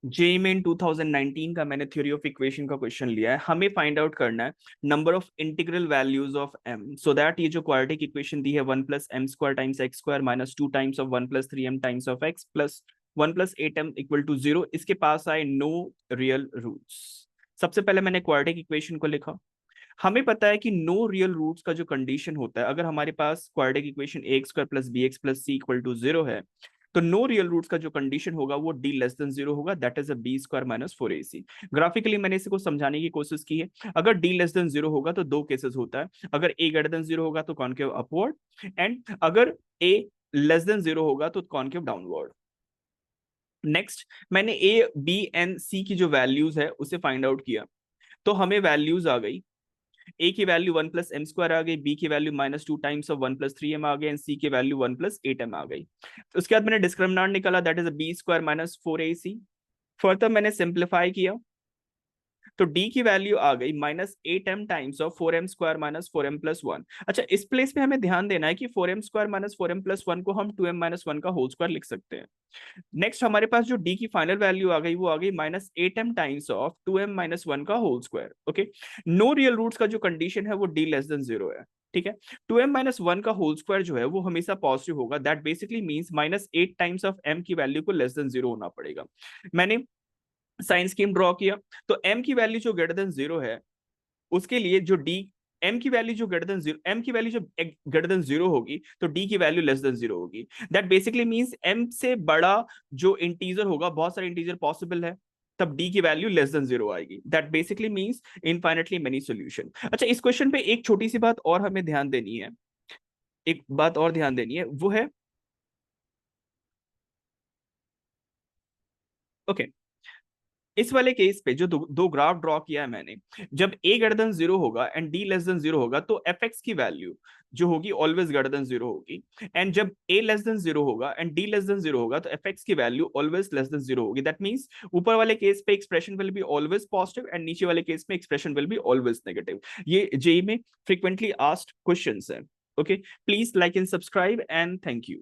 JEE में इन 2019 का मैंने थ्योरी ऑफ इक्वेशन का क्वेश्चन लिया है। हमें फाइंड आउट करना है number of integral values of m, so that ये जो क्वाड्रेटिक इक्वेशन दी है 1+m² times x square minus 2 times of 1+3m times of x plus 1+8m equal to 0, इसके पास आए नो रियल रूट्स। सबसे पहले मैंने क्वाड्रेटिक इक्वेशन को लिखा। हमें पता है कि नो रियल रूट्स का जो कंडीशन होता है, अगर हमारे पास quadratic equation ax² + bx + c = 0 है, तो नो रियल रूट्स का जो कंडीशन होगा वो d लेस देन 0 होगा, that is a b² - 4ac। Graphically मैंने इसको समझाने की कोशिश की है। अगर d लेस देन 0 होगा तो दो केसेस होता है, अगर a ग्रेटर देन 0 होगा तो कॉनकेव अपवर्ड, एंड अगर a लेस देन 0 होगा तो कॉनकेव डाउनवर्ड। नेक्स्ट मैंने a b एंड c की जो वैल्यूज है उसे फाइंड आउट किया, तो हमें वैल्यूज आ गई। ए की वैल्यू 1+m² आ गई, बी की वैल्यू -2 टाइम्स ऑफ 1+3m आ गई, एंड सी की वैल्यू 1+8m आ गई। तो उसके बाद मैंने डिस्क्रिमिनेंट निकाला, that is b² - 4ac। Further मैंने सिंप्लीफाई किया, तो d की वैल्यू आ गई -8m times of 4m² - 4m+1। अच्छा, इस प्लेस पे हमें ध्यान देना है कि 4m² - 4m+1 को हम 2m - 1 का होल स्क्वायर लिख सकते हैं। नेक्स्ट हमारे पास जो d की फाइनल वैल्यू आ गई वो आ गई -8m टाइम्स ऑफ 2m - 1 का whole square. Okay, no real roots का जो कंडीशन है वो d लेस देन 0 है। ठीक है, 2m - 1 का होल स्क्वायर जो है वो हमेशा पॉजिटिव होगा, that basically means -8 times of m की वैल्यू को लेस देन 0 होना पड़ेगा। मैंने साइन स्कीम ड्रॉ किया, तो m की वैल्यू जो ग्रेटर देन 0 है उसके लिए जो d, m की वैल्यू जो ग्रेटर देन 0, m की वैल्यू जो ग्रेटर देन 0 होगी तो d की वैल्यू लेस देन 0 होगी। दैट बेसिकली मींस m से बड़ा जो इंटीजर होगा, बहुत सारे इंटीजर पॉसिबल है, तब d की वैल्यू लेस देन 0 आएगी। That basically means infinitely many solution. अच्छा, इस क्वेश्चन पे एक छोटी सी बात और हमें ध्यान देनी है, एक बात और ध्यान देनी है, वो है ओके okay, इस वाले केस पे जो दो ग्राफ ड्रॉ किया है मैंने, जब a ग्रेटर देन 0 होगा एंड d लेस देन 0 होगा तो fx की वैल्यू जो होगी ऑलवेज ग्रेटर देन 0 होगी, एंड जब a लेस देन 0 होगा एंड d लेस देन 0 होगा तो fx की वैल्यू ऑलवेज लेस देन 0 होगी। दैट मींस ऊपर वाले केस पे expression will be always positive and नीचे वाले केस में expression will be always negative. ये जेई में फ्रीक्वेंटली आस्क्ड क्वेश्चंस है। Okay, please like and subscribe and thank you.